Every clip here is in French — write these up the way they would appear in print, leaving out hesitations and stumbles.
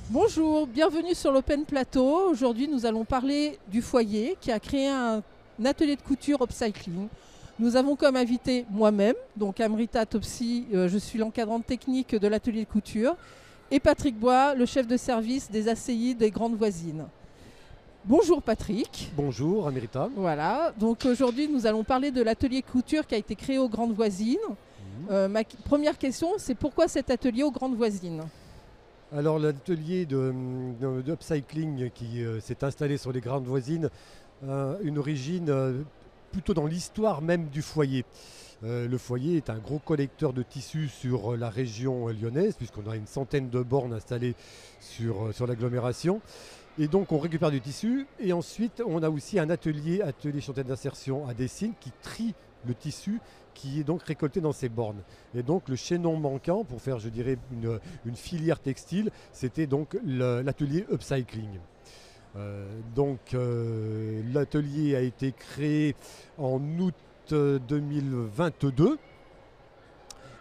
Bonjour, bienvenue sur l'Open Plateau. Aujourd'hui, nous allons parler du foyer qui a créé un atelier de couture upcycling. Nous avons comme invité moi-même, donc Amrita Topsi, je suis l'encadrante technique de l'atelier de couture, et Patrick Bois, le chef de service des ACI des Grandes Voisines. Bonjour Patrick. Bonjour Amrita. Voilà, donc aujourd'hui nous allons parler de l'atelier couture qui a été créé aux Grandes Voisines. Ma première question, c'est pourquoi cet atelier aux Grandes Voisines ? Alors l'atelier d'upcycling qui s'est installé sur les Grandes Voisines a une origine plutôt dans l'histoire même du foyer. Le foyer est un gros collecteur de tissus sur la région lyonnaise, puisqu'on a une centaine de bornes installées sur l'agglomération. Et donc on récupère du tissu et ensuite on a aussi un atelier chantier d'insertion à Dessines qui trie le tissu qui est donc récolté dans ces bornes. Et donc le chaînon manquant pour faire, je dirais, une filière textile, c'était donc l'atelier upcycling. L'atelier a été créé en août 2022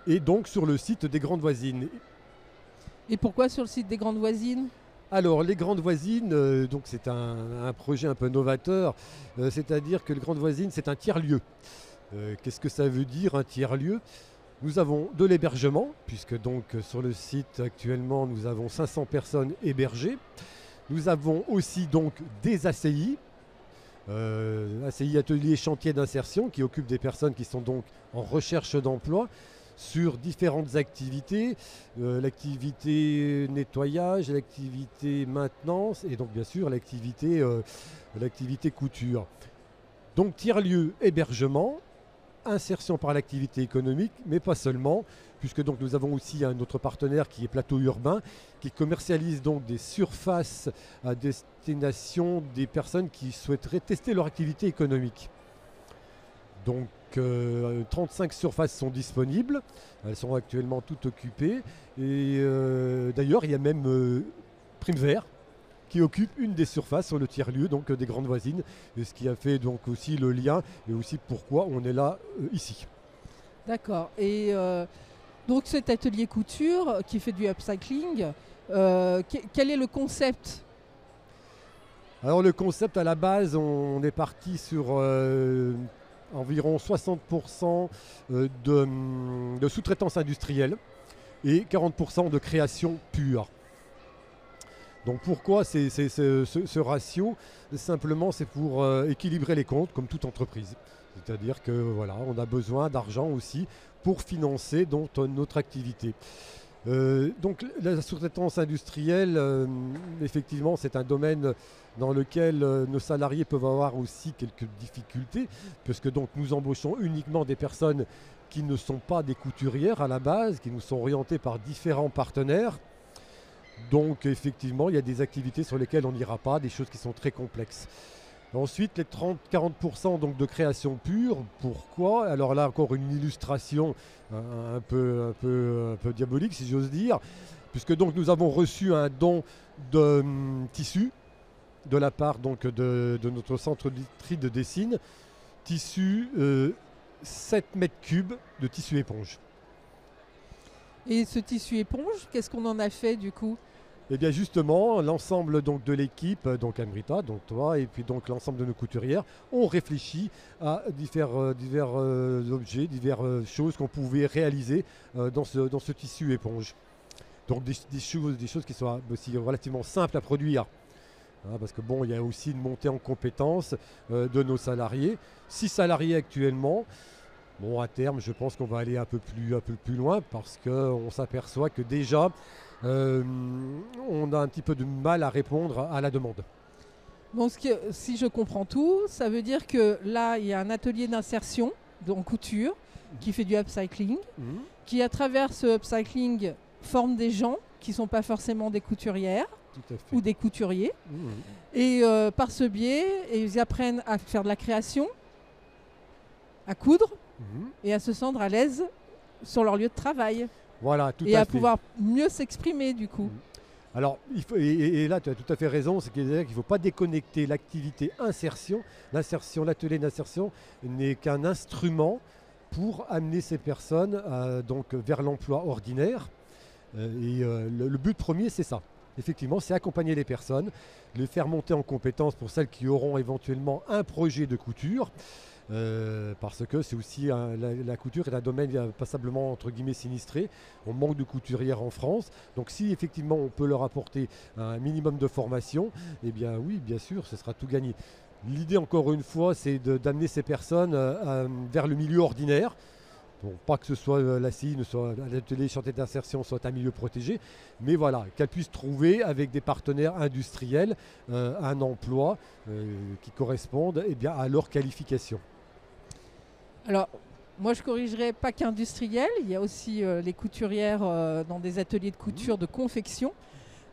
et donc sur le site des Grandes Voisines. Et pourquoi sur le site des Grandes Voisines ? Alors, les Grandes Voisines, donc c'est un projet un peu novateur, c'est-à-dire que les Grandes Voisines, c'est un tiers-lieu. Qu'est-ce que ça veut dire, un tiers-lieu ? Nous avons de l'hébergement, puisque donc sur le site actuellement, nous avons 500 personnes hébergées. Nous avons aussi donc des ACI, ACI Atelier Chantier d'Insertion, qui occupent des personnes qui sont donc en recherche d'emploi, sur différentes activités, l'activité nettoyage, l'activité maintenance et donc bien sûr l'activité couture. Donc tiers-lieu hébergement, insertion par l'activité économique, mais pas seulement, puisque donc nous avons aussi un autre partenaire qui est Plateau Urbain, qui commercialise donc des surfaces à destination des personnes qui souhaiteraient tester leur activité économique. Donc 35 surfaces sont disponibles, elles sont actuellement toutes occupées et d'ailleurs il y a même Prime Vert qui occupe une des surfaces sur le tiers-lieu donc des Grandes Voisines, et ce qui a fait donc aussi le lien et aussi pourquoi on est là ici. D'accord, et donc cet atelier couture qui fait du upcycling, quel est le concept ? Alors le concept à la base, on est parti sur environ 60% de sous-traitance industrielle et 40% de création pure. Donc pourquoi ce ratio ? Simplement c'est pour équilibrer les comptes comme toute entreprise. C'est-à-dire que voilà, on a besoin d'argent aussi pour financer donc notre activité. Donc la sous-traitance industrielle, effectivement, c'est un domaine dans lequel nos salariés peuvent avoir aussi quelques difficultés, puisque donc nous embauchons uniquement des personnes qui ne sont pas des couturières à la base, qui nous sont orientées par différents partenaires. Donc effectivement, il y a des activités sur lesquelles on n'ira pas, des choses qui sont très complexes. Ensuite, les 30-40% donc de création pure. Pourquoi ? Alors là, encore une illustration un peu diabolique, si j'ose dire, puisque donc nous avons reçu un don de tissu de la part donc de notre centre de tri de Dessines, tissu 7 mètres cubes de tissu éponge. Et ce tissu éponge, qu'est-ce qu'on en a fait du coup ? Eh bien justement, l'ensemble donc de l'équipe, donc Amrita, donc toi, et puis donc l'ensemble de nos couturières, ont réfléchi à divers objets, diverses choses qu'on pouvait réaliser dans ce tissu éponge. Donc des choses qui soient aussi relativement simples à produire. Parce que bon, il y a aussi une montée en compétences de nos salariés. 6 salariés actuellement. Bon, à terme, je pense qu'on va aller un peu plus loin parce qu'on s'aperçoit que déjà, on a un petit peu de mal à répondre à la demande. Donc, si je comprends tout, ça veut dire que là, il y a un atelier d'insertion en couture qui fait du upcycling, qui à travers ce upcycling forme des gens qui ne sont pas forcément des couturières ou des couturiers. Et par ce biais, ils apprennent à faire de la création, à coudre et à se sentir à l'aise sur leur lieu de travail. Voilà, tout et à à fait. pouvoir mieux s'exprimer du coup. Alors, et là, tu as tout à fait raison, c'est qu'il ne faut pas déconnecter l'activité insertion. L'atelier d'insertion n'est qu'un instrument pour amener ces personnes donc vers l'emploi ordinaire. Le but premier, c'est ça. Effectivement, c'est accompagner les personnes, les faire monter en compétences pour celles qui auront éventuellement un projet de couture. Parce que c'est aussi la couture est un domaine passablement entre guillemets sinistré. On manque de couturières en France. Donc si effectivement on peut leur apporter un minimum de formation, eh bien oui, bien sûr, ce sera tout gagné. L'idée encore une fois, c'est d'amener ces personnes vers le milieu ordinaire. Bon, pas que ce soit la CI, soit l'atelier chantier d'insertion soit un milieu protégé, mais voilà, qu'elles puissent trouver avec des partenaires industriels un emploi qui corresponde eh bien, à leur qualification. Alors, moi je corrigerais pas qu'industriel, il y a aussi les couturières dans des ateliers de couture, de confection.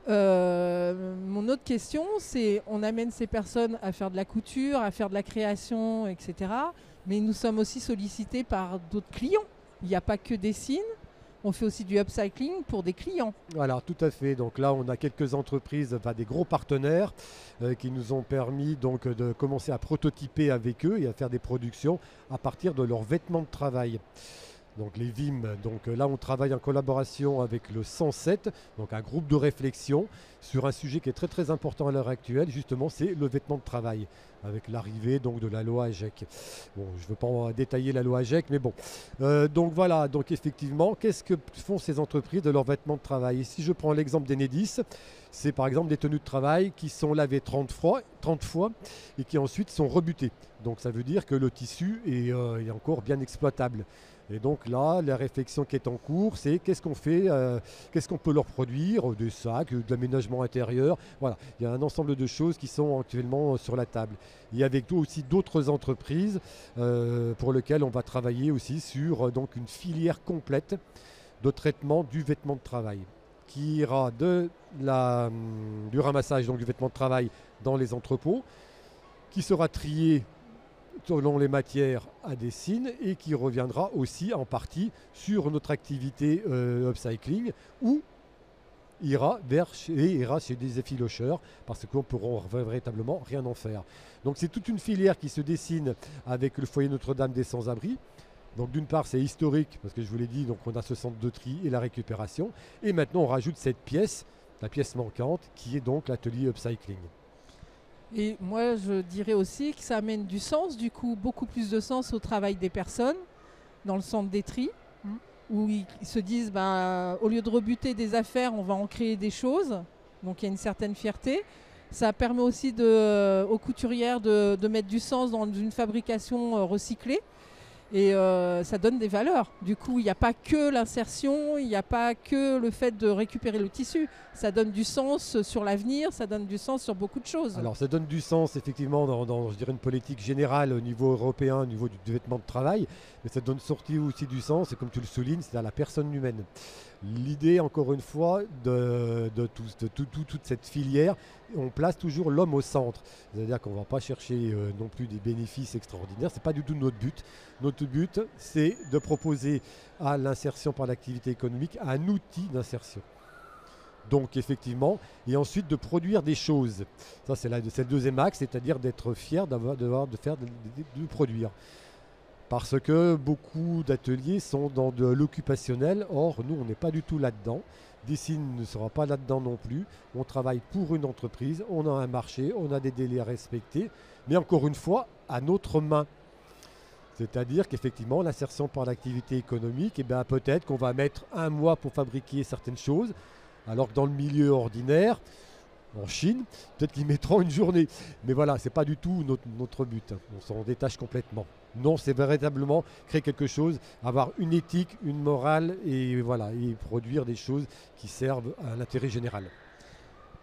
Mon autre question, c'est on amène ces personnes à faire de la couture, à faire de la création, etc. Mais nous sommes aussi sollicités par d'autres clients. Il n'y a pas que des signes. On fait aussi du upcycling pour des clients. Voilà, tout à fait. Donc là, on a quelques entreprises, des gros partenaires qui nous ont permis donc, de commencer à prototyper avec eux et à faire des productions à partir de leurs vêtements de travail. Donc les VIM, donc là on travaille en collaboration avec le 107, donc un groupe de réflexion sur un sujet qui est très très important à l'heure actuelle, justement c'est le vêtement de travail, avec l'arrivée donc de la loi AGEC. Bon, je ne veux pas détailler la loi AGEC, mais bon. Donc voilà, donc effectivement, qu'est-ce que font ces entreprises de leurs vêtements de travail? Et si je prends l'exemple d'Enedis, c'est par exemple des tenues de travail qui sont lavées 30 fois et qui ensuite sont rebutées. Donc ça veut dire que le tissu est encore bien exploitable. Et donc là, la réflexion qui est en cours, c'est qu'est-ce qu'on fait, qu'est-ce qu'on peut leur produire, des sacs, de l'aménagement intérieur. Voilà, il y a un ensemble de choses qui sont actuellement sur la table. Il y a avec nous aussi d'autres entreprises pour lesquelles on va travailler aussi sur donc une filière complète de traitement du vêtement de travail qui ira du ramassage donc, du vêtement de travail dans les entrepôts, qui sera trié selon les matières à des signes et qui reviendra aussi en partie sur notre activité upcycling ou ira chez des effilocheurs parce qu'on ne pourra véritablement rien en faire. Donc c'est toute une filière qui se dessine avec le foyer Notre-Dame des Sans-Abris. Donc d'une part c'est historique parce que je vous l'ai dit, donc on a ce centre de tri et la récupération et maintenant on rajoute cette pièce, la pièce manquante qui est donc l'atelier upcycling. Et moi, je dirais aussi que ça amène du sens, du coup, beaucoup plus de sens au travail des personnes dans le centre des tris, où ils se disent, au lieu de rebuter des affaires, on va en créer des choses. Donc il y a une certaine fierté. Ça permet aussi aux couturières de mettre du sens dans une fabrication recyclée. Et ça donne des valeurs. Du coup, il n'y a pas que l'insertion, il n'y a pas que le fait de récupérer le tissu. Ça donne du sens sur l'avenir, ça donne du sens sur beaucoup de choses. Alors ça donne du sens effectivement dans je dirais, une politique générale au niveau européen, au niveau du vêtement de travail, mais ça donne aussi du sens, et comme tu le soulignes, c'est à la personne humaine. L'idée, encore une fois, de toute cette filière, on place toujours l'homme au centre. C'est-à-dire qu'on ne va pas chercher non plus des bénéfices extraordinaires. Ce n'est pas du tout notre but. Notre but, c'est de proposer à l'insertion par l'activité économique un outil d'insertion. Donc effectivement, et ensuite de produire des choses. Ça, c'est le deuxième axe, c'est-à-dire d'être fier de produire. Parce que beaucoup d'ateliers sont dans de l'occupationnel. Or, nous, on n'est pas du tout là-dedans. Dessine ne sera pas là-dedans non plus. On travaille pour une entreprise, on a un marché, on a des délais à respecter. Mais encore une fois, à notre main. C'est-à-dire qu'effectivement, l'insertion par l'activité économique, peut-être qu'on va mettre un mois pour fabriquer certaines choses, alors que dans le milieu ordinaire, en Chine, peut-être qu'ils mettront une journée. Mais voilà, ce n'est pas du tout notre but. On s'en détache complètement. Non, c'est véritablement créer quelque chose, avoir une éthique, une morale et produire des choses qui servent à l'intérêt général.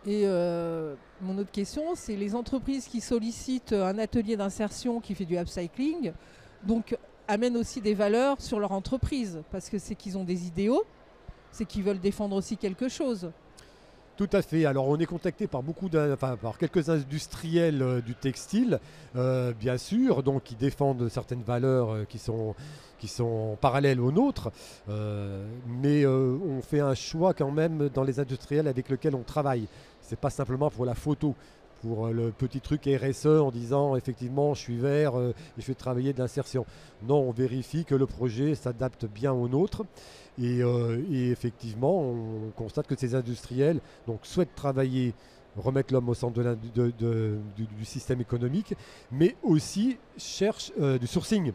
Et mon autre question, c'est les entreprises qui sollicitent un atelier d'insertion qui fait du upcycling, donc amènent aussi des valeurs sur leur entreprise, parce que c'est qu'ils ont des idéaux, c'est qu'ils veulent défendre aussi quelque chose. Tout à fait. Alors on est contacté par par quelques industriels du textile, bien sûr, donc qui défendent certaines valeurs qui sont parallèles aux nôtres, mais on fait un choix quand même dans les industriels avec lesquels on travaille. C'est pas simplement pour la photo, pour le petit truc RSE en disant effectivement je suis vert et je vais travailler de l'insertion. Non, on vérifie que le projet s'adapte bien au nôtre. Et effectivement, on constate que ces industriels souhaitent travailler, remettre l'homme au centre du système économique, mais aussi cherchent du sourcing.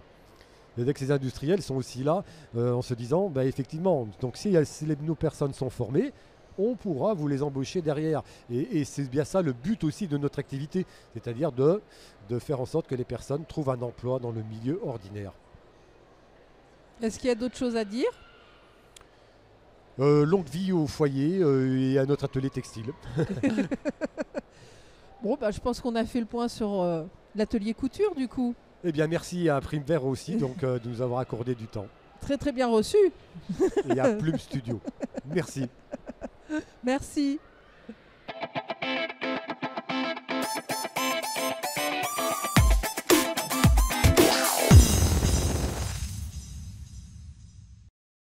C'est-à-dire que ces industriels sont aussi là en se disant, effectivement, donc si nos personnes sont formées, on pourra vous les embaucher derrière. Et c'est bien ça le but aussi de notre activité, c'est-à-dire de faire en sorte que les personnes trouvent un emploi dans le milieu ordinaire. Est-ce qu'il y a d'autres choses à dire ? Longue vie au foyer et à notre atelier textile. Bon, je pense qu'on a fait le point sur l'atelier couture du coup. Eh bien, merci à Prime Vert aussi de nous avoir accordé du temps. Très très bien reçu. Et à Plume Studio. Merci. Merci.